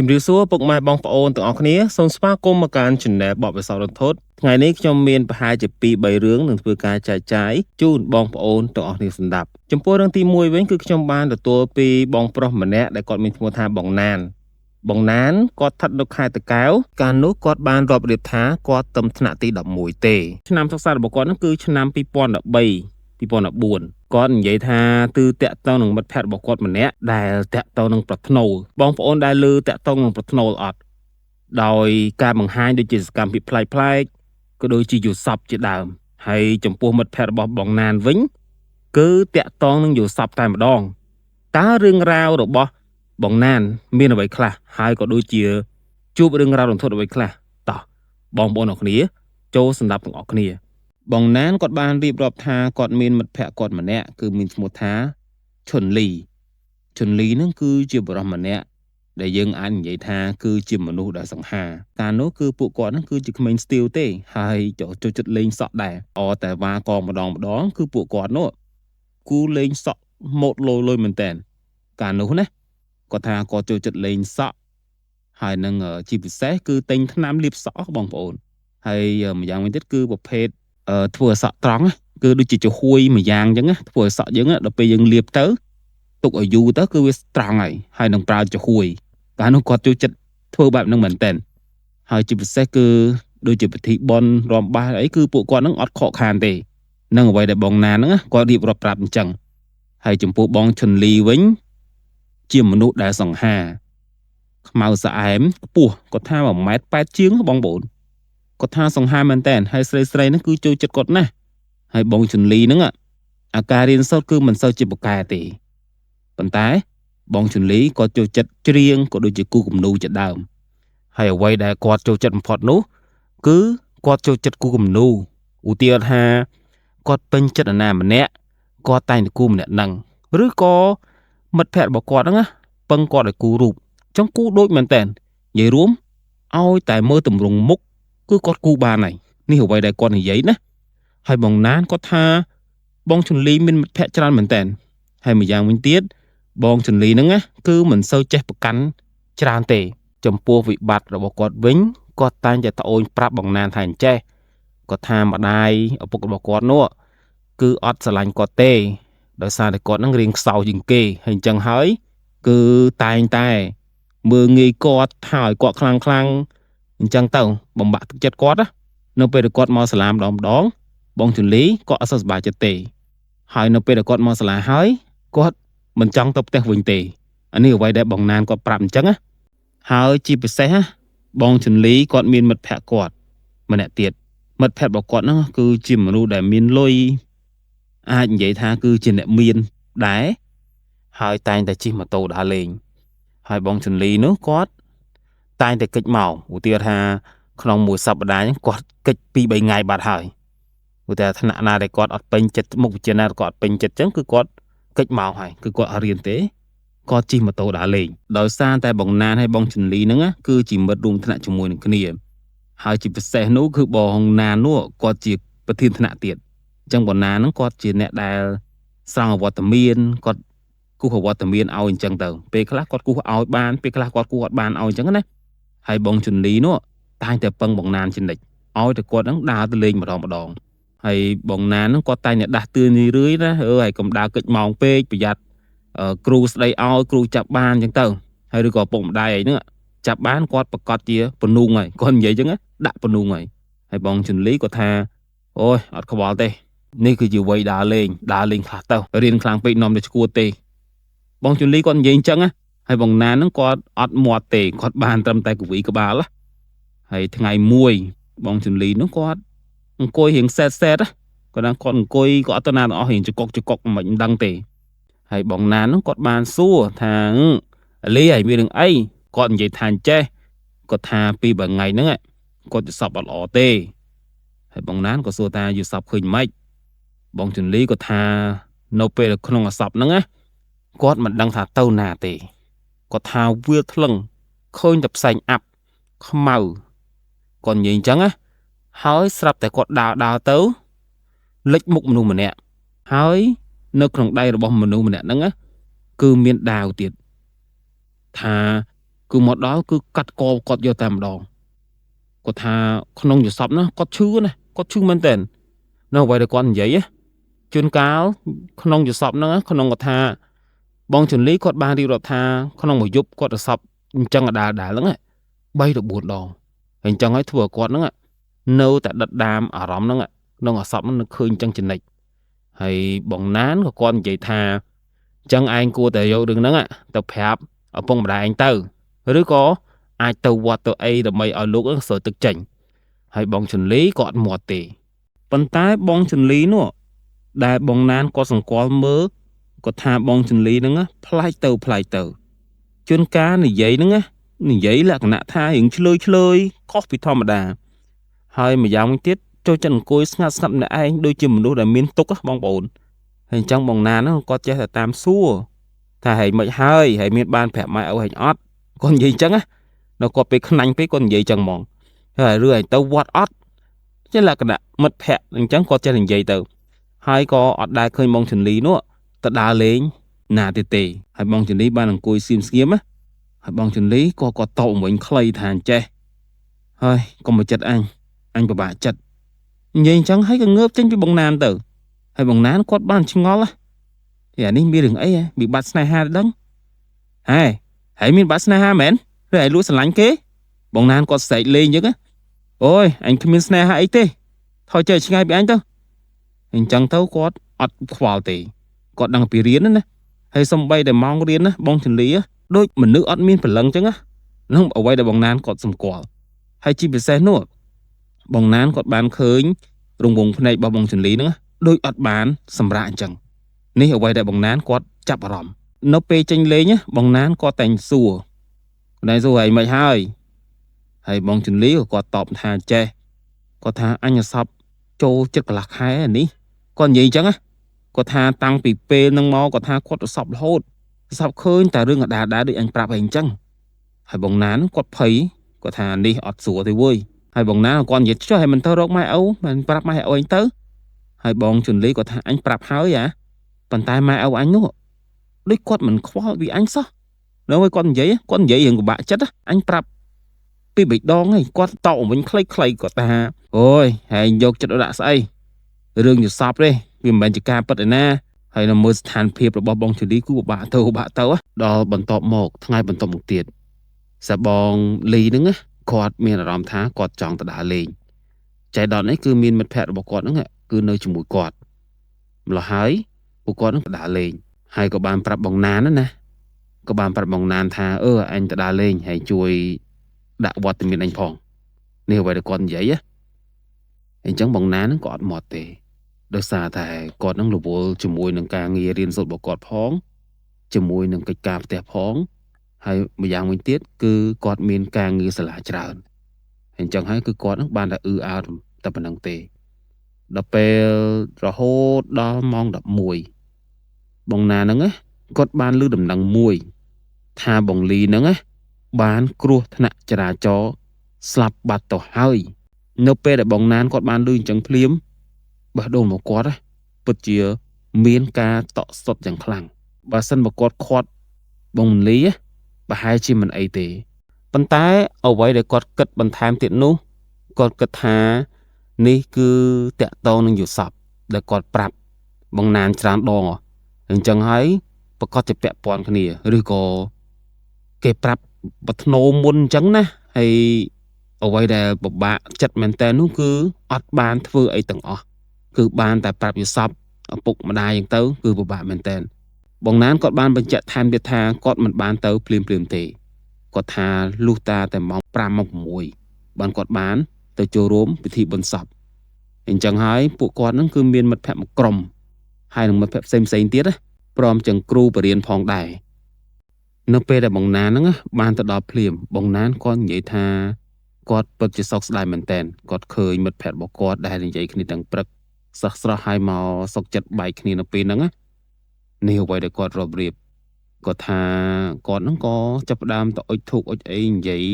ជំរាបសួរពុកម៉ែបងប្អូនទាំងអស់គ្នាសូមស្វាគមន៍មកកាន់ Channel បបិសោរន្ធត់ថ្ងៃនេះខ្ញុំមានប្រហែលជា2-3រឿងនឹងធ្វើការចែកចាយជូនបងប្អូនទាំងអស់គ្នាស្ដាប់ចំពោះរឿងទី1វិញគឺខ្ញុំបានទទួលពីបងប្រុសម្នាក់ដែលគាត់មានឈ្មោះថាបងណានគាត់ស្ថិតនៅខេត្តតាកែវកាលនោះគាត់បានរាប់រៀបថាគាត់ទៅថ្នាក់ទី11ទេឆ្នាំសិក្សារបស់គាត់ហ្នឹងគឺឆ្នាំ2013 2014គាត់និយាយថាគឺតាក់ទងនឹងមិត្តភ័ក្តិរបស់គាត់ម្នាក់ដែលតាក់ទងនឹងប្រថ្នូលបងប្អូនដែលលើតាក់ទងនឹងប្រថ្នូលអត់ដោយការបង្ហាញដូចជាសកម្មភាពប្លែកៗក៏ដូចជាយុស័ព្ទជាដើមហើយចំពោះមិត្តភ័ក្តិរបស់បងណានវិញគឺតាក់ទងនឹងយុស័ព្ទតែម្ដងតើរឿងរ៉ាវរបស់បងណានមានអ្វីខ្លះហើយក៏ដូចជាជួបរឿងរ៉ាវរន្ធត់អ្វីខ្លះតោះបងប្អូនអរគ្នាចូលស្ដាប់ទាំងអស់គ្នាបងណានគាត់បានរៀបរាប់ថាគាត់មានមិត្តភ័ក្តិគាត់ម្នាក់គឺមានឈ្មោះថាឈុនលីហ្នឹងគឺជាបុរសម្នាក់ដែលយើងអាចនិយាយថាគឺជាមនុស្សដែលសង្ហាកាលនោះគឺពួកគាត់ហ្នឹងគឺជាក្មេងស្ទាវទេហើយចូលចិត្តលេងសក់ដែរតែវ៉ាកងម្ដងគឺពួកគាត់នោះគូលេងសក់ម៉ូតលយមែនតើកាលនោះណាគាត់ថាគាត់ចូលចិត្តលេងសក់ហើយនឹងជាពិសេសគឺទិញថ្នាំលាបសក់បងប្អូនហើយម្យ៉ាងវិញទៀតគឺប្រភេទធ្វើឲ្យសក់ត្រង់គឺដូចជាចំហួយមួយយ៉ាងអញ្ចឹងធ្វើឲ្យសក់យើងដល់ពេលយើងលាបទៅទុកឲ្យយូរទៅគឺវាត្រង់ហើយនឹងប្រើចំហួយកាលនោះគាត់ចូលចិត្តធ្វើបែបហ្នឹងមែនតើហើយជាពិសេសគឺដូចជាពិធីបុណ្យរំបាសអីគឺពួកគាត់ហ្នឹងអត់ខកខានទេនឹងអ្វីដែលបងណាហ្នឹងគាត់រៀបរាប់ប្រាប់អញ្ចឹងហើយចំពោះបងឈុនលីវិញជាមនុស្សដែលសង្ហាខ្មៅស្អែមខ្ពស់គាត់ថា1.8 ម៉ែត្រជាងបងប្អូនគាត់ថាសង្ហាមែនតើហើយស្រីហ្នឹងគឺចូលចិត្តគាត់ណាស់ហើយបងជុនលីហ្នឹងអាការរៀនសូត្រគឺមិនសូវជាបកែទេប៉ុន្តែបងជុនលីគាត់ចូលចិត្តច្រៀងក៏ដូចជាគូគំនូរជាដើមហើយអ្វីដែលគាត់ចូលចិត្តបំផុតនោះគឺគាត់ចូលចិត្តគូគំនូរឧទាហរណ៍ថាគាត់ពេញចិត្តណាម្នាក់គាត់តែងតែគូម្នាក់ហ្នឹងឬក៏មិត្តភ័ក្តិរបស់គាត់ហ្នឹងពឹងគាត់ឲ្យគូរូបចង់គូដូចមែនតើនិយាយរួមឲ្យតែមើលទម្រង់មុខគឺគាត់គូបានហើយនេះអ្វីដែលគាត់និយាយណាហើយបងណានគាត់ថាបងជុនលីមានមិត្តភ័ក្តិច្រើនមែនតើហើយម្យ៉ាងវិញទៀតបងជុនលីហ្នឹងគឺមិនសូវចេះប្រកាន់ច្រើនទេចំពោះវិបត្តិរបស់គាត់វិញគាត់តែងតែត្អូញប្រាប់បងណានថាអញ្ចេះគាត់ថាម្ដាយឪពុករបស់គាត់នោះគឺអត់ស្រឡាញ់គាត់ទេដោយសារតែគាត់ហ្នឹងរៀងខ្សោយជាងគេហើយអញ្ចឹងហើយគឺតែងតែមើងងាយគាត់ថាឲ្យគាត់ខ្លាំងអញ្ចឹងទៅបំបាក់ទឹកចិត្តគាត់នៅពេលដែលគាត់មកសាលាម្ដងបងជុនលីគាត់អត់សូវសប្បាយចិត្តទេហើយនៅពេលដែលគាត់មកសាលាហើយគាត់មិនចង់ទៅផ្ទះវិញទេអានេះអ្វីដែលបងណានគាត់ប្រាប់អញ្ចឹងហើយជាពិសេសបងជុនលីគាត់មានមិត្តភ័ក្តិគាត់ម្នាក់ទៀតមិត្តភ័ក្តិរបស់គាត់ហ្នឹងគឺជាមនុស្សដែលមានលុយអាចនិយាយថាគឺជាអ្នកមានដែរហើយតែងតែជិះម៉ូតូដើរលេងហើយបងជុនលីនោះគាត់តែងតែកិច្ចមកឧទាហរណ៍ថាក្នុងមួយសប្តាហ៍គាត់កិច្ច 2-3 ថ្ងៃបាត់ហើយឧទាហរណ៍ថ្នាក់ណាដែលគាត់អត់ពេញចិត្តមុខវិជ្ជាណាគាត់អត់ពេញចិត្តអញ្ចឹងគឺគាត់កិច្ចមកហើយគឺគាត់អត់រៀនទេគាត់ជិះម៉ូតូដើរលេងដោយសារតែបងណានហើយបងជុនលីហ្នឹងគឺជាមិត្តរួមថ្នាក់ជាមួយនឹងគ្នាហើយជាពិសេសនោះគឺបងណាននោះគាត់ជាប្រធានថ្នាក់ទៀតអញ្ចឹងបងណានហ្នឹងគាត់ជាអ្នកដែលស្រង់អវត្តមានគាត់គូសអវត្តមានឲ្យអញ្ចឹងទៅពេលខ្លះគាត់គូសឲ្យបានពេលខ្លះគាត់គូសអត់បានឲ្យអញ្ចឹងណាហើយបងជុនលីនោះតែងតែពឹងបងណានជានិច្ចឲ្យតែគាត់ហ្នឹងដើរទៅលេងម្ដងហើយបងណានហ្នឹងគាត់តែងតែដាស់តឿនរឿយៗណាហើយកុំដើរកិច្ចម៉ោងពេកប្រយ័ត្នគ្រូស្ដីឲ្យគ្រូចាប់បានអញ្ចឹងទៅហើយឬក៏ពុកម្ដាយអីហ្នឹងចាប់បានគាត់ប្រកាសជាពនួងហើយគាត់និយាយអញ្ចឹងដាក់ពនួងហើយបងជុនលីគាត់ថាអូយអត់ខ្វល់ទេនេះគឺជាវ័យដើរលេងខ្លះទៅរៀនខ្លាំងពេកនាំទៅឈួតទេបងជុនលីគាត់និយាយអញ្ចឹងហើយបងណានហ្នឹងគាត់អត់មាត់ទេគាត់បានត្រឹមតែកវីក្បាលហើយថ្ងៃមួយបងជុនលីនោះគាត់អង្គុយរៀងសែតគាត់ថាគាត់អង្គុយគាត់អត់ទៅណាទាំងអស់រៀងចកមិនដឹងទេហើយបងណានហ្នឹងគាត់បានសួរថាលីហើយមានរឿងអីគាត់និយាយថាអញ្ចេះគាត់ថាពីបើថ្ងៃហ្នឹងគាត់យល់សប្តិអត់ល្អទេហើយបងណានក៏សួរថាយល់សប្តិឃើញម៉េចបងជុនលីគាត់ថានៅពេលក្នុងអាសប្តិហ្នឹងគាត់មិនដឹងថាទៅណាទេគាត់ថាវាថ្លឹងឃើញតែផ្សែងអាប់ខ្មៅគាត់និយាយអញ្ចឹងហើយស្រាប់តែគាត់ដើរទៅលិចមុខមនុស្សម្នាក់ហើយនៅក្នុងដៃរបស់មនុស្សម្នាក់ហ្នឹងគឺមានដាវទៀតថា គឺមកដល់គឺកាត់កគាត់យកតែម្ដងគាត់ថាក្នុងយល់សពណាគាត់ឈឺណាគាត់ឈឺមែនតើនៅអ្វីដែលគាត់និយាយជួនកាលក្នុងយល់សពហ្នឹងក្នុងគាត់ថាបងជន្លីគាត់បានរៀបរាប់ថាក្នុងមួយយប់គាត់ទៅសពអញ្ចឹងដាល់ហ្នឹង3ទៅ4ដងហើយអញ្ចឹងហើយធ្វើឲ្យគាត់ហ្នឹងនៅតែដិតដាមអារម្មណ៍ហ្នឹងក្នុងអាសពហ្នឹងនឹកឃើញអញ្ចឹងចំណិចហើយបងណានក៏គាត់និយាយថាអញ្ចឹងឯងគួរតែយករឿងហ្នឹងទៅប្រាប់ឪពុកម្ដាយឯងទៅឬក៏អាចទៅវត្តទៅអីដើម្បីឲ្យលោកស្រោចទឹកចេញហើយបងជន្លីក៏អត់មាត់ទេប៉ុន្តែបងជន្លីនោះដែលបងណានគាត់សង្កល់មើលគាត់ថាបងជន្លីហ្នឹងប្លែកទៅជួនកាលនិយាយហ្នឹងនិយាយលក្ខណៈថារៀងឆ្លើយខុសពីធម្មតាហើយម្យ៉ាងវិញទៀតចូលចិត្តអង្គុយស្ងាត់ម្នាក់ឯងដូចជាមនុស្សដែលមានទុក្ខបងប្អូនហើយអញ្ចឹងបងណានហ្នឹងគាត់ចេះតែតាមសួរថាហេមិនហើយមានបានប្រាប់ម៉ែឪហេអត់គាត់និយាយអញ្ចឹងនៅគាត់ពេលខ្នាញ់ពេកគាត់និយាយអញ្ចឹងហ្មងហើយរឿងឯងទៅវត្តអត់ជាលក្ខណៈមិត្តភក្តិអញ្ចឹងគាត់ចេះនិយាយទៅហើយក៏អត់ដែលឃើញបងជន្លីនោះទៅដើរលេងណាទេហើយបងជន្លីបានអង្គុយស្ងៀមហើយបងជន្លីក៏គាត់តបវិញខ្លីថាអញ្ចេះហើយកុំមកចិត្តអញពិបាកចិត្តនិយាយអញ្ចឹងហើយក៏ងើបចេញពីបងណានទៅហើយបងណានគាត់បានឆ្ងល់អានេះមានរឿងអីវិបត្តិស្នេហាដឹងហើយមានបាត់ស្នេហាមែនឬឯងលួចស្រឡាញ់គេបងណានគាត់ស្រែកលេងអញ្ចឹងអូយអញគ្មានស្នេហាអីទេថយចេះឆ្ងាយពីអញទៅអញ្ចឹងទៅគាត់អត់ខ្វល់ទេគាត់ដឹងពីរៀនណាហើយសំបីតែម៉ោងរៀនណាបងជន្លីដូចមនុស្សអត់មានព្រលឹងអញ្ចឹងនឹងអ្វីដែលបងណានគាត់សម្គាល់ហើយជាពិសេសនោះបងណានគាត់បានឃើញរង្វង់ភ្នែករបស់បងជន្លីហ្នឹងដូចអត់បានសម្រាកអញ្ចឹងនេះអ្វីដែលបងណានគាត់ចាប់អារម្មណ៍នៅពេលចេញលេងបងណានគាត់តែងសួរហើយមិនហើយបងជន្លីក៏គាត់តបថាចេះគាត់ថាអញសពចូលចិត្តកន្លះខែនេះគាត់និយាយអញ្ចឹងគាត់ថាតាំងពីពេលហ្នឹងមកគាត់ថាគាត់សពរហូតសពឃើញតែរឿងអាដាដូចអញប្រាប់ឯងអញ្ចឹងហើយបងណានគាត់ភ័យគាត់ថានេះអត់ស្រួលទេវើយហើយបងណានគាត់និយាយចុះឲ្យមិនទៅរកម៉ែឪមិនប្រាប់ម៉ែឪឯងទៅហើយបងជន្លីគាត់ថាអញប្រាប់ហើយប៉ុន្តែម៉ែឪអញនោះដូចគាត់មិនខ្វល់ពីអញសោះនៅឲ្យគាត់និយាយរឿងពិបាកចិត្តអញប្រាប់ពី3ដងហើយគាត់តបវិញខ្លីគាត់ថាអូយហើយយកចិត្តដាក់ស្អីរឿងយល់សពទេវាមិនមែនជាការពិតឯណាហើយនៅមើលស្ថានភាពរបស់បងជូលីគឺពិបាកទៅដល់បន្ទាប់មកថ្ងៃបន្ទាប់មកទៀតសាបងលីហ្នឹងគាត់មានអារម្មណ៍ថាគាត់ចង់ទៅដើរលេងចៃដន្យនេះគឺមានមិត្តភក្តិរបស់គាត់ហ្នឹងគឺនៅជាមួយគាត់ម្ល៉េះហើយពួកគាត់នឹងទៅដើរលេងហើយក៏បានប្រាប់បងណានណាក៏បានប្រាប់បងណានថាអញទៅដើរលេងហើយជួយដាក់វត្តមានអញផងនេះអ្វីដែលគាត់និយាយអញ្ចឹងបងណានក៏អត់មកទេដោយសារតែគាត់នឹងរវល់ជាមួយនឹងការងាររៀនសូត្ររបស់គាត់ផងជាមួយនឹងកិច្ចការផ្ទះផងហើយម្យ៉ាងវិញទៀតគឺគាត់មានការងារសាលាច្រើនអញ្ចឹងហើយគឺគាត់នឹងបានតែអើតែប៉ុណ្្នឹងទេដល់ពេលរហូតដល់ម៉ោង11បងណាហ្នឹងគាត់បានឮដំណឹងមួយថាបងលីហ្នឹងបានគ្រោះថ្នាក់ចរាចរណ៍ស្លាប់បាត់ទៅហើយនៅពេលដែលបងណានគាត់បានឮអញ្ចឹងភ្លាមបេះដូងរបស់គាត់ពិតជាមានការតក់ស្លុតយ៉ាងខ្លាំងបើសិនបើគាត់ខាត់បងលីប្រហែលជាមិនអីទេប៉ុន្តែអ្វីដែលគាត់គិតបន្ថែមទៀតនោះគាត់គិតថានេះគឺតាក់ទងនឹងយល់សពដែលគាត់ប្រាប់បងណានច្រើនដងអញ្ចឹងហើយប្រកាសជាពាក់ព័ន្ធគ្នាឬក៏គេប្រាប់បធ្នោមុនអញ្ចឹងណាហើយអ្វីដែលពិបាកចិត្តមែនតើនោះគឺអត់បានធ្វើអីទាំងអស់គឺបានតែប្រាប់យល់សពឪពុកម្ដាយអញ្ចឹងទៅគឺពិបាកមែនតើបងណានគាត់បានបញ្ជាក់ថែមទៀតថាគាត់មិនបានទៅភ្លាមទេគាត់ថាលុះតែម៉ោង5ម៉ោង6បានគាត់បានទៅចូលរួមពិធីបុណ្យសពអញ្ចឹងហើយពួកគាត់ហ្នឹងគឺមានមិត្តភក្តិមួយក្រុមហើយនឹងមិត្តភក្តិផ្សេងទៀតព្រមទាំងគ្រូបរិញ្ញាផងដែរនៅពេលដែលបងណានហ្នឹងបានទៅដល់ភ្លាមបងណានគាត់និយាយថាគាត់ពិតជាសោកស្ដាយមែនតើគាត់ឃើញមិត្តភក្តិរបស់គាត់ដែលនិយាយគ្នាទាំងព្រឹកស្រស់ហើយមកសុកចិត្តបែកគ្នានៅពេលហ្នឹងនេះអ្វីដែលគាត់រាប់រៀបគាត់ថាគាត់ហ្នឹងក៏ចាប់ផ្ដើមទៅអុជធូបអុជអីនិយាយ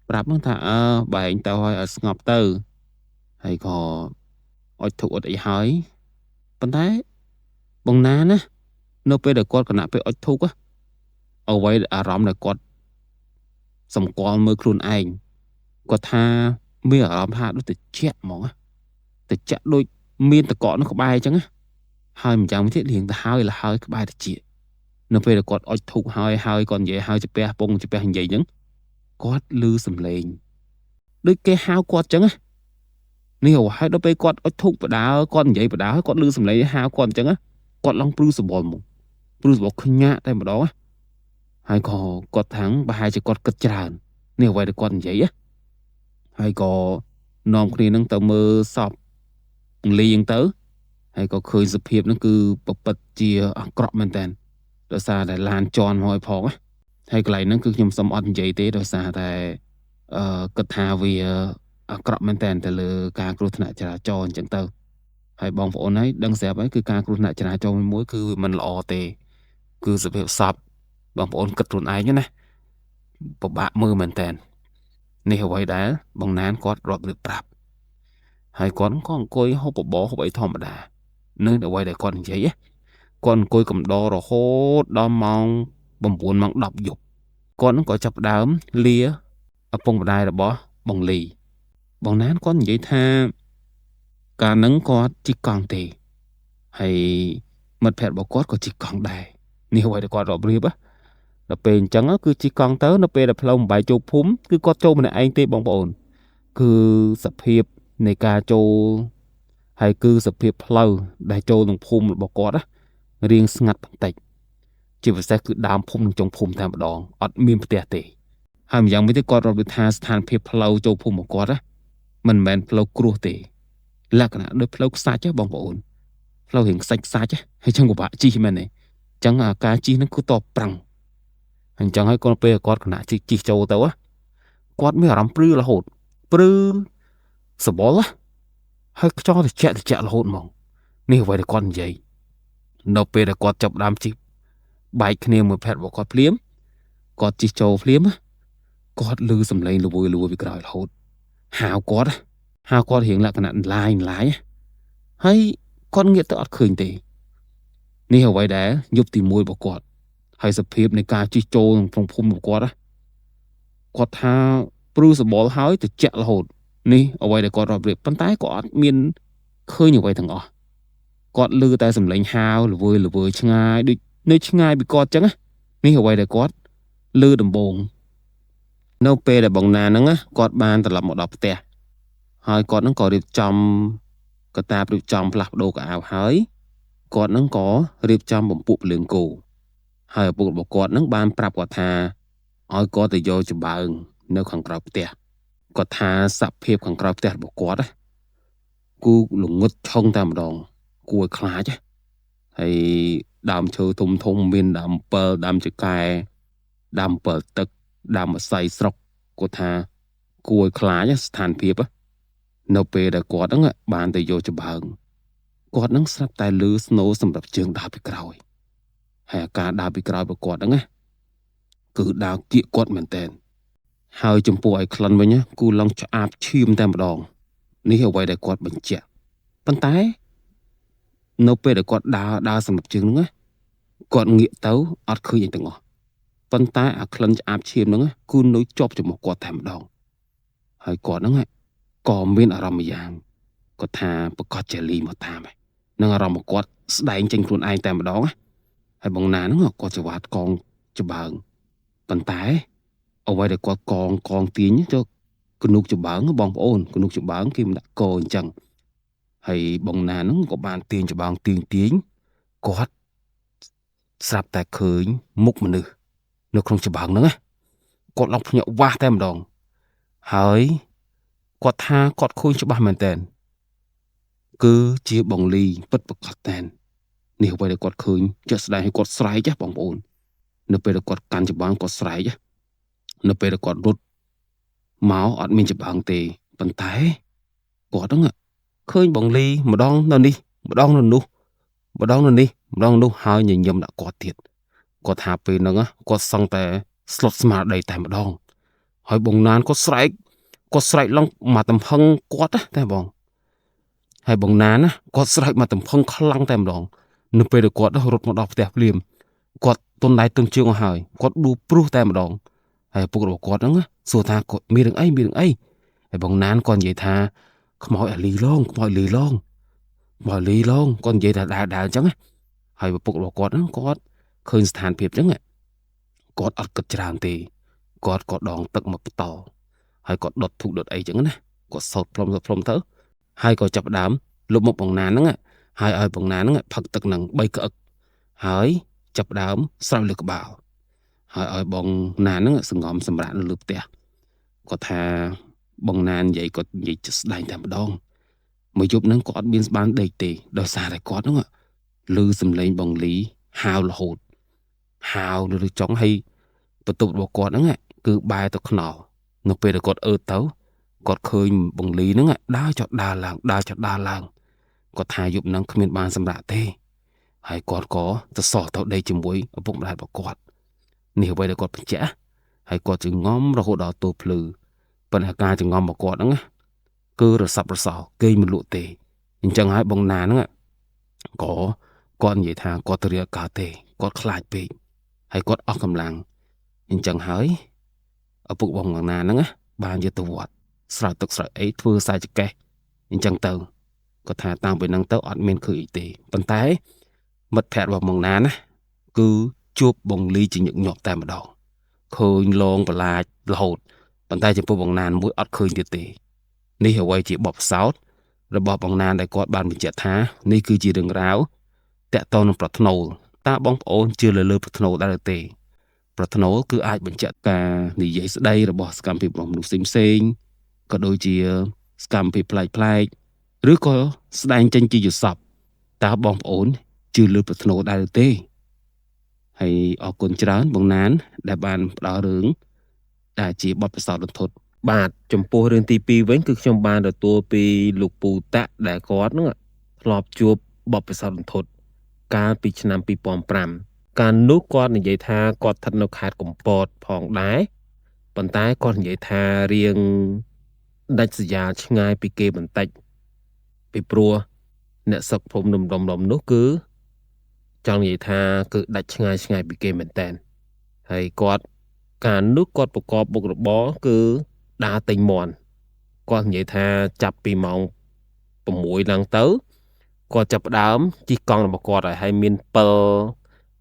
ប្រាប់ហ្នឹងថាបែងទៅឲ្យស្ងប់ទៅហើយក៏អុជធូបអុជអីហើយប៉ុន្តែបងណាននៅពេលដែលគាត់គណៈពេលអុជធូបអ្វីអារម្មណ៍ដែលគាត់ សម្គាល់មើលខ្លួនឯងគាត់ថាមានអារម្មណ៍ថាដូចត្រជាក់ហ្មងត្រជាក់ដូចមានតកកនៅក្បែរអញ្ចឹងហើយម្យ៉ាងទៀតរៀងទៅហើយក្បែរត្រជាក់នៅពេលដែលគាត់អុជធូបហើយគាត់និយាយហើយចាពះពងចាពះនិយាយអញ្ចឹងគាត់ឮសំឡេងដូចគេហៅគាត់អញ្ចឹងនេះហើយដល់ពេលគាត់អុជធូបបដាគាត់និយាយបដាគាត់ឮសំឡេងហៅគាត់អញ្ចឹងគាត់ឡងព្រឺសបល់មកព្រឺសបល់ខ្ញាក់តែម្ដងហើយក៏គាត់ថាំងប្រហែលជាគាត់គិតច្រើននេះអ្វីដែលគាត់និយាយហើយក៏នាំគ្នានឹងទៅមើលសពលីងទៅហើយក៏ឃើញសភាពហ្នឹងគឺប្រពិតជាអាក្រក់មែនតើដោយសារតែឡានជន់មកឲ្យផងហើយកន្លែងហ្នឹងគឺខ្ញុំសុំអត់និយាយទេដោយសារតែគិតថាវាអាក្រក់មែនតើទៅលើការគ្រោះថ្នាក់ចរាចរណ៍អញ្ចឹងទៅហើយបងប្អូនហើយដឹងស្រាប់ហើយគឺការគ្រោះថ្នាក់ចរាចរណ៍មួយគឺវាមិនល្អទេគឺសភាពសពបងប្អូនគិតខ្លួនឯងណាពិបាកមើលមែនតើនេះអ្វីដែលបងណានគាត់រាប់រៀបប្រាប់ហើយគាត់ក៏អង្គុយហូបបបរហូបអីធម្មតានឹងអ្វីដែលគាត់និយាយគាត់អង្គុយកំដររហូតដល់ម៉ោង9ម៉ោង10យប់គាត់នឹងក៏ចាប់ដើមលាឪពុកម្ដាយរបស់បងលីបងណានគាត់និយាយថាកាលហ្នឹងគាត់ជិះកង់ទេហើយមិត្តភក្តិរបស់គាត់ក៏ជិះកង់ដែរនេះអ្វីដែលគាត់រាប់រៀបដល់ពេលអញ្ចឹងគឺជិះកង់ទៅនៅពេលដែលផ្លូវបំបែកចូលភូមិគឺគាត់ចូលម្នាក់ឯងទេបងប្អូនគឺសភាពនៃការចូលហើយគឺសភាពផ្លូវដែលចូលក្នុងភូមិរបស់គាត់រៀងស្ងាត់បន្តិចជាពិសេសគឺដើមភូមិនិងចុងភូមិតែម្ដងអត់មានផ្ទះទេហើយម្យ៉ាងវិញទៀតគាត់រាប់ថាស្ថានភាពផ្លូវចូលភូមិរបស់គាត់មិនមែនផ្លូវគ្រោះទេលក្ខណៈដូចផ្លូវខ្សាច់បងប្អូនផ្លូវរៀងខ្សាច់ហើយចឹងពិបាកជិះមែនទេអញ្ចឹងការជិះហ្នឹងគឺតបប្រាំងអញ្ចឹងហើយគាត់ពេលគាត់គណៈជិះចូលទៅគាត់មានអារម្មណ៍ព្រឺរហូតព្រឺសបល់ហើយខ្យល់ត្រជាក់រហូតហ្មងនេះអ្វីដែលគាត់និយាយនៅពេលដែលគាត់ចាប់ដើមជិះបែកគ្នាមួយភេទរបស់គាត់ភ្លាមគាត់ជិះចូលភ្លាមគាត់ឮសំឡេងលួយពីក្រោយរហូតហៅគាត់រៀងលក្ខណៈឡាយហើយគាត់ងាកទៅអត់ឃើញទេនេះអ្វីដែលយប់ទី1របស់គាត់ហើយសភាពនៃការជិះចូលក្នុងភូមិរបស់គាត់ថាព្រឺសបល់ហើយត្រជាក់រហូតនេះអ្វីដែលគាត់រាប់រៀបប៉ុន្តែក៏អត់មានឃើញអ្វីទាំងអស់គាត់ឮតែសំឡេងហាវលវើឆ្ងាយដូចនៅឆ្ងាយពីគាត់អញ្ចឹងនេះអ្វីដែលគាត់ឮដំបូងនៅពេលដែលបងណាហ្នឹងគាត់បានត្រឡប់មកដល់ផ្ទះហើយគាត់ហ្នឹងក៏រៀបចំកតាបរៀបចំផ្លាស់ប្ដូរកៅអៅហើយគាត់ហ្នឹងក៏រៀបចំបំពួកភ្លើងគោហើយឪពុករបស់គាត់ហ្នឹងបានប្រាប់គាត់ថាឲ្យគាត់ទៅយកចំបើងនៅខាងក្រៅផ្ទះគាត់ថាសភាពខាងក្រៅផ្ទះរបស់គាត់គូល្ងឹតឆុងតែម្ដងគួរឲ្យខ្លាចហើយដើមឈើធំមានដើមអំពិលដើមចកែដើមអំពិលទឹកដើមម្សៅស្រុកគាត់ថាគួរឲ្យខ្លាចស្ថានភាពនៅពេលដែលគាត់ហ្នឹងបានទៅយកចំបើងគាត់ហ្នឹងស្រាប់តែលឺស្នូសម្រាប់ជើងដើរពីក្រោយហើយការដើរពីក្រោយរបស់គាត់ហ្នឹងគឺដើរគៀកគាត់មែនតើហើយចំពោះឲ្យក្លិនវិញគូឡងឆ្អាបឈាមតែម្ដងនេះអ្វីដែលគាត់បញ្ជាក់ប៉ុន្តែនៅពេលដែលគាត់ដើរសម្រាប់ជើងហ្នឹងគាត់ងាកទៅអត់ឃើញអីទាំងអស់ប៉ុន្តែអាក្លិនឆ្អាបឈាមហ្នឹងគឺនៅជាប់ជាមួយគាត់តែម្ដងហើយគាត់ហ្នឹងក៏មានអារម្មណ៍យ៉ាងគាត់ថាប្រកាសជាលីមកតាមនឹងអារម្មណ៍របស់គាត់ស្ដែងចេញខ្លួនឯងតែម្ដងហើយបងណាហ្នឹងគាត់ច្រវាត់កងច្បើងប៉ុន្តែអ្វីដែលគាត់កងទាញទៅគនុកច្បើងបងប្អូនគនុកច្បើងគេមិនដាក់កអញ្ចឹងហើយបងណាហ្នឹងក៏បានទាញច្បើងទាញគាត់ស្រាប់តែឃើញមុខមនុស្សនៅក្នុងច្បើងហ្នឹងគាត់ឡងភ្ញាក់វាស់តែម្ដងហើយគាត់ថាគាត់ឃើញច្បាស់មែនតើគឺជាបងលីពិតប្រាកដតែននេះអ្វីដែលគាត់ឃើញជាក់ស្ដែងឲ្យគាត់ស្រែកបងប្អូននៅពេលដែលគាត់កាន់ច្បើងគាត់ស្រែកនៅពេលដែលគាត់រត់មកអត់មានច្បើងទេប៉ុន្តែគាត់ហ្នឹងឃើញបងលីម្ដងនៅនេះម្ដងនៅនោះម្ដងនៅនេះម្ដងនោះហើយញញឹមដាក់គាត់ទៀតគាត់ថាពេលហ្នឹងគាត់សឹងតែស្លុតស្មារតីតែម្ដងហើយបងណានគាត់ស្រែកឡើងមកតំហឹងគាត់តែបងហើយបងណានគាត់ស្រែកមកតំហឹងខ្លាំងតែម្ដងនៅពេលដែលគាត់រត់មកដល់ផ្ទះភ្លាមគាត់ទន់ដៃទន់ជើងឲ្យហើយគាត់ដួលព្រោះតែម្ដង ហើយពុករបស់គាត់ហ្នឹងសួរថាគាត់មានរឿងអីហើយបងណានគាត់និយាយថាខ្មោចអាលីឡងគាត់និយាយថាដើរអញ្ចឹងហើយពុករបស់គាត់ហ្នឹងគាត់ឃើញស្ថានភាពអញ្ចឹងគាត់អត់គិតច្រើនទេគាត់ក៏ដងទឹកមកបន្តហើយគាត់ដុតធូបដុតអីអញ្ចឹងណាគាត់សោតផ្លុំទៅហើយក៏ចាប់ដើមលុបមកបងណានហ្នឹងហើយឲ្យបងណានហ្នឹងផឹកទឹកនឹង3ក្អឹកហើយចាប់ដើមស្រោចលើក្បាលហើយឲ្យបងណានហ្នឹងសង្ងំសម្រាប់នៅលើផ្ទះគាត់ថាបងណាននិយាយគាត់និយាយចិត្តស្ដែងតែម្ដងមួយយប់ហ្នឹងគាត់អត់មានស្បានដេកទេដោយសារតែគាត់ហ្នឹងឮសំឡេងបងលីហាវរហូតហាវនៅលើចុងហើយបន្ទប់របស់គាត់ហ្នឹងគឺបែរទៅខ្នល់នៅពេលដែលគាត់អើទៅគាត់ឃើញបងលីហ្នឹងដើរចុះដើរឡើងគាត់ថាយប់ហ្នឹងគ្មានបានសម្រាប់ទេហើយគាត់ក៏ទៅសោះទៅដេកជាមួយឪពុកម្ដាយរបស់គាត់នេះអ្វីដែលគាត់បញ្ជាក់ហើយគាត់ចងំរហូតដល់ទូភ្លឺប៉ុន្តែការចងំរបស់គាត់ហ្នឹងគឺរស័ព្ទរសោគេមិនលក់ទេអញ្ចឹងហើយបងណាហ្នឹងក៏គាត់និយាយថាគាត់ទៅរៀនកើតទេគាត់ខ្លាចពេកហើយគាត់អស់កម្លាំងអញ្ចឹងហើយឪពុកបងណាហ្នឹងបានយកទៅវត្តស្រោចទឹកស្រោចអីធ្វើសាច់ចកេះអញ្ចឹងទៅគាត់ថាតាំងពីហ្នឹងទៅអត់មានឃើញអីទេប៉ុន្តែមិត្តភក្តិរបស់បងណាណាគឺជួបបងលីជាញឹកញាប់តែម្ដងឃើញលងប្រឡាចរហូតប៉ុន្តែចំពោះបងណានមួយអត់ឃើញទៀតទេនេះអ្វីជាបបផ្សោតរបស់បងណានដែលគាត់បានបញ្ជាក់ថានេះគឺជារឿងរ៉ាវតាក់ទងនឹងប្រថ្នូលតើបងប្អូនជឿលើប្រថ្នូលដែរទេប្រថ្នូលគឺអាចបញ្ជាក់ការនិយាយស្ដីរបស់សកម្មភាពរបស់មនុស្សផ្សេងក៏ដូចជាសកម្មភាពប្លែកឬក៏ស្ដែងចេញជាយល់សប្តិតើបងប្អូនជឿលើប្រថ្នូលដែរទេហើយអរគុណច្រើនបងណានដែលបានផ្ដល់រឿងដែលជាបទពិសោធន៍រន្ធត់បាទចំពោះរឿងទី2វិញគឺខ្ញុំបានទទួលពីលោកពូតាក់ដែលគាត់នឹងធ្លាប់ជួបបទពិសោធន៍រន្ធត់កាលពីឆ្នាំ2005កាលនោះគាត់និយាយថាគាត់ស្ថិតនៅខេត្តកំពតផងដែរប៉ុន្តែគាត់និយាយថារៀងដាច់ស្រយាលឆ្ងាយពីគេបន្តិចពីព្រោះអ្នកសឹកភូមិនំដុំនោះគឺចង់និយាយថាគឺដាច់ឆ្ងាយពីគេមែនតើហើយគាត់កាលនោះគាត់ប្រកបមុខរបរគឺដើរទិញមាន់គាត់និយាយថាចាប់ពីម៉ោង6ឡើងទៅគាត់ចាប់ផ្ដើមជិះកង់របស់គាត់ហើយមានពិល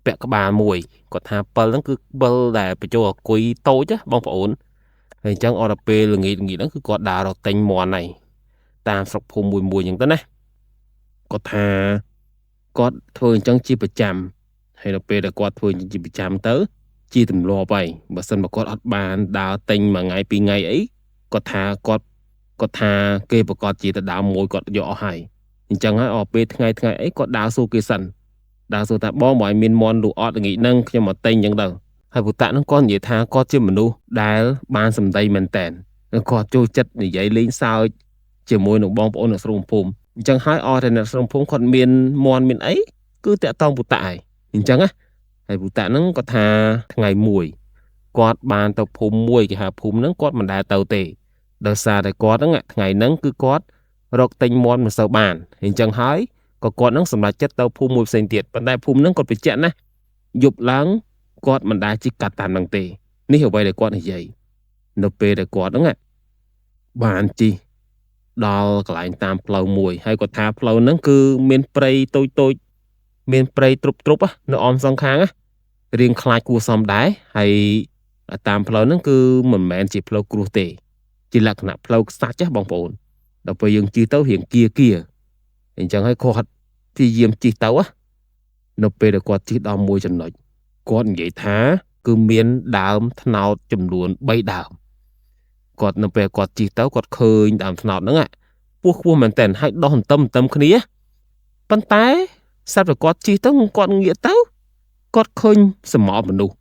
ពាក់ក្បាលមួយគាត់ថាពិលហ្នឹងគឺពិលដែលបញ្ចូលអគុយតូចបងប្អូនហើយអញ្ចឹងអត់ដល់ពេលល្ងាចហ្នឹងគឺគាត់ដើររកទិញមាន់ហើយតាមស្រុកភូមិមួយអញ្ចឹងទៅណាគាត់ថាគាត់ធ្វើអញ្ចឹងជាប្រចាំហើយដល់ពេលដែលគាត់ធ្វើជាប្រចាំទៅជាទម្លាប់ហើយបើសិនមកគាត់អត់បានដើរទិញមួយថ្ងៃពីរថ្ងៃអីគាត់ថាគេប្រកាសជាទៅដើមមួយគាត់យកអស់ហើយអញ្ចឹងហើយអស់ពេលថ្ងៃអីគាត់ដើរសួរគេសិនដើរសួរថាបងឲ្យមានមាន់លក់អត់ល្ងាចហ្នឹងខ្ញុំមកទិញអញ្ចឹងទៅហើយពុតៈហ្នឹងគាត់និយាយថាគាត់ជាមនុស្សដែលបានសម្ដីមែនតែនគាត់ចូលចិត្តនិយាយលេងសើចជាមួយនឹងបងប្អូនអ្នកស្រុកភូមិអញ្ចឹងហើយអត់តែអ្នកស្រុកភូមិគាត់មានមាន់មានអីគឺតាក់តងពុតៈហើយអញ្ចឹងណាហើយពុតៈហ្នឹងគាត់ថាថ្ងៃមួយគាត់បានទៅភូមិមួយគេហៅភូមិហ្នឹងគាត់មិនដែលទៅទេដោយសារតែគាត់ហ្នឹងថ្ងៃហ្នឹងគឺគាត់រកទិញមាន់មិនសូវបានអញ្ចឹងហើយក៏គាត់ហ្នឹងសម្រេចចិត្តទៅភូមិមួយផ្សេងទៀតប៉ុន្តែភូមិហ្នឹងគាត់បញ្ជាក់ណាយប់ឡើងគាត់មិនដែលជិះកាត់តាមហ្នឹងទេនេះអ្វីដែលគាត់និយាយនៅពេលដែលគាត់ហ្នឹងបានជិះដល់កន្លែងតាមផ្លូវមួយហើយគាត់ថាផ្លូវហ្នឹងគឺមានព្រៃតូចមានព្រៃទ្រុបនៅអមសងខាងរៀងខ្លាចគួរសមដែរហើយតាមផ្លូវហ្នឹងគឺមិនមែនជាផ្លូវគ្រួសទេជាលក្ខណៈផ្លូវខ្សាច់បងប្អូនដល់ពេលយើងជិះទៅរៀងគៀអញ្ចឹងហើយគាត់ព្យាយាមជិះទៅនៅពេលដែលគាត់ជិះដល់មួយចំណុចគាត់និយាយថាគឺមានដើមត្នោតចំនួន3ដើមគាត់នៅពេលគាត់ជិះទៅគាត់ឃើញដើមត្នោតហ្នឹងខ្ពស់មែនតើហើយដោះន្ទឹមគ្នាប៉ុន្តែស្រាប់តែគាត់ជិះទៅគាត់ងាកទៅគាត់ឃើញស្រមោលមនុស្ស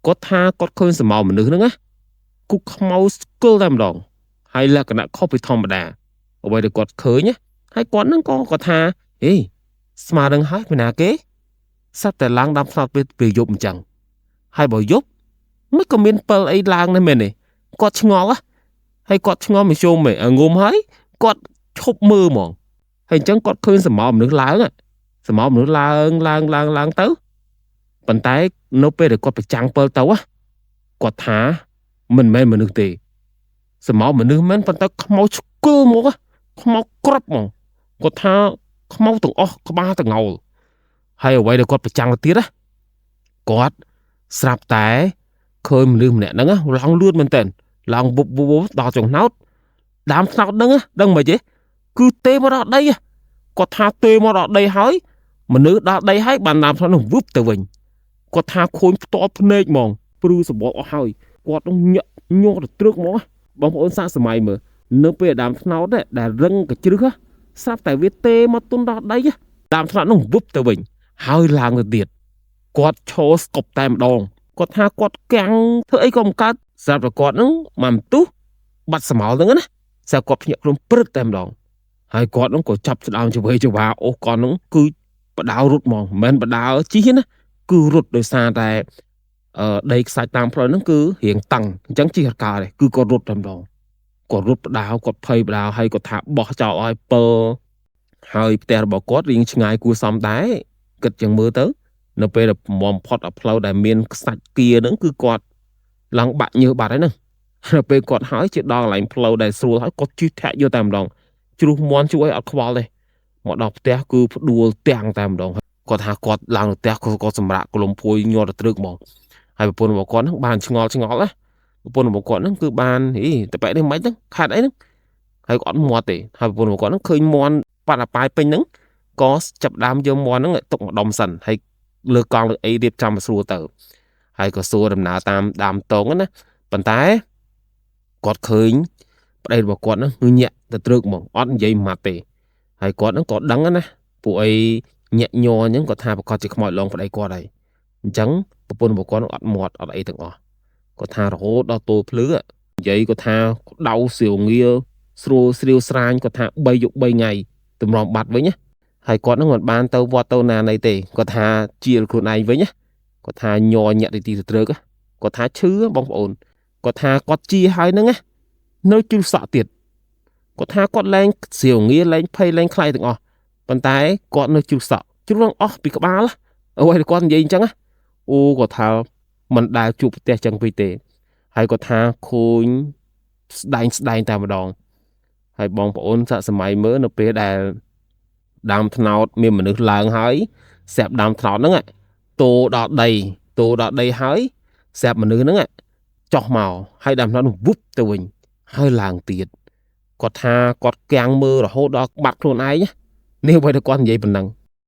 គាត់ថាគាត់ឃើញស្រមោលមនុស្សហ្នឹងគុកខ្មៅស្គល់តែម្ដងហើយលក្ខណៈខុសពីធម្មតាអ្វីដែលគាត់ឃើញហើយគាត់ហ្នឹងក៏គាត់ថាហេស្មារតីហើយពីណាគេសត្វតែឡើងដើមត្នោតពេលយប់អញ្ចឹងហើយបើយប់មិនក៏មានពិលអីឡើងដែរមែនទេគាត់ឆ្ងល់ហើយគាត់ឆ្ងល់មិនជុំទេងុំហើយគាត់ឈប់មើលហ្មងហើយអញ្ចឹងគាត់ឃើញស្រមោលមនុស្សឡើងឡើងទៅប៉ុន្តែនៅពេលដែលគាត់ប្រចាំងពិលទៅ គាត់ថាមិនមែនមនុស្សទេសម្ោមនុស្សមែនប៉ុន្តែខ្មោចឆ្កឹលមកខ្មោចក្របហ្មងគាត់ថាខ្មោចទាំងអស់ក្បាលទាំងងោលហើយអ្វីដែលគាត់ប្រចាំងទៅទៀតណាគាត់ស្រាប់តែឃើញមនុស្សម្នាក់ហ្នឹងឡើងលឿនមែនតើឡើងបុបដល់ចង្នោតដើមថ្នោតហ្នឹងដឹងមិនទេគឺទេមកដល់ដីគាត់ថាទេមកដល់ដីហើយមនុស្សដល់ដីហើយបានដើមថ្នោតនោះវឹបទៅវិញគាត់ថាខូនផ្ទាល់ភ្នែកហ្មងព្រឺសម្បកអស់ហើយគាត់នឹងញាក់ញ័រទៅត្រឹកហ្មងបងប្អូនសាកសម័យមើលនៅពេលដើមថ្នោតដែលរឹងកជ្រឹះស្រាប់តែវាទេមកទុនដល់ដីដើមថ្នោតនោះវឹបទៅវិញហើយឡើងទៅទៀតគាត់ឈរស្គប់តែម្ដងគាត់ថាគាត់កាំងធ្វើអីក៏មិនកើតស្រាប់តែគាត់នឹងមកបន្ទុះបាត់សមោលហ្នឹងណាស្រាប់គាត់ភ្ញាក់ខ្លួនព្រឹតតែម្ដងហើយគាត់នឹងក៏ចាប់ស្ដើមជវេជវាអូសគាត់នឹងគឺបដាវរត់ហ្មងមិនមែនបដាវជីណាគឺរត់ដោយសារតែដីខ្សាច់តាមផ្លូវហ្នឹងគឺរៀងតឹងអញ្ចឹងជិះអត់កើតទេគឺគាត់រត់តែម្ដងគាត់រត់បដាវគាត់ភ័យបដាវហើយគាត់ថាបោះចោលឲ្យពើហើយផ្ទះរបស់គាត់រៀងឆ្ងាយគួរសមដែរគិតចឹងមើលទៅនៅពេលដែលបំផុតផ្លូវដែលមានខ្សាច់គៀហ្នឹងគឺគាត់ឡើងបាក់ញើសបាត់ហើយហ្នឹងនៅពេលគាត់ហើយជាដល់កន្លែងផ្លូវដែលស្រួលហើយគាត់ជិះធាក់យកតែម្ដងជ្រុះមន់ជួយឲ្យអត់ខ្វល់ទេមកដល់ផ្ទះគឺផ្ដួលទាំងតែម្ដងគាត់ថាគាត់ឡើងទៅផ្ទះគាត់សម្រាកក្លុំភួយញ័រទៅត្រឹកហ្មងហើយប្រពន្ធរបស់គាត់ហ្នឹងបានឆ្ងល់ណាប្រពន្ធរបស់គាត់ហ្នឹងគឺបានតែបែកនេះមិនហ្នឹងខាត់អីហ្នឹងហើយគាត់អត់មាត់ទេហើយប្រពន្ធរបស់គាត់ហ្នឹងឃើញមន់បាត់អាប៉ាយពេញហ្នឹងក៏ចាប់ដើមយកមន់ហ្នឹងទុកម្ដុំសិនហើយលើកង់លើអីរៀបចំឲ្យស្រួលទៅហើយក៏សួរដំណើរតាមដើមតងណាប៉ុន្តែគាត់ឃើញប្តីរបស់គាត់ហ្នឹងគឺញាក់ទៅត្រឹកហ្មងអត់និយាយម៉ាត់ទេហើយគាត់ហ្នឹងក៏ដឹងណាពួកអីញាក់ញ័រអញ្ចឹងគាត់ថាប្រកាសជាខ្មោចឡងប្តីគាត់ហើយអញ្ចឹងប្រពន្ធរបស់គាត់អត់មាត់អត់អីទាំងអស់គាត់ថារហូតដល់ទល់ភ្លឺនិយាយគាត់ថាដៅសៀវងាស្រួលស្រាវស្រាញគាត់ថា3យប់3ថ្ងៃតម្រង់បាត់វិញណាហើយគាត់នឹងមិនបានទៅវត្តទៅណាណីទេគាត់ថាជាខ្លួនឯងវិញណាគាត់ថាញ័រញាក់ទីទៅត្រឹកគាត់ថាឈឺបងប្អូនគាត់ថាគាត់ជាហើយហ្នឹងណានៅជិលសក់ទៀតគាត់ថាគាត់លែងសៀវងាលែងភ័យលែងខ្លាចទាំងអស់ប៉ុន្តែគាត់នៅជិលសក់ជ្រុលអស់ពីក្បាលអ្វីដែលគាត់និយាយអញ្ចឹងណាអូគាត់ថាមិនដែលជួបផ្ទះចឹងពេកទេហើយគាត់ថាខូនស្ដែងតែម្ដងហើយបងប្អូនសាកសម័យមើលនៅពេលដែលដើមថ្នោតមានមនុស្សឡើងហើយស្រាប់ដើមថ្នោតហ្នឹងតោដល់ដីហើយស្រាប់មនុស្សហ្នឹងចុះមកហើយដើមថ្នោតនោះវឹបទៅវិញហើយឡើងទៀតគាត់ថាគាត់កាំងមើលរហូតដល់បាត់ខ្លួនឯងនេះអ្វីដែលគាត់និយាយប៉ុណ្ណឹង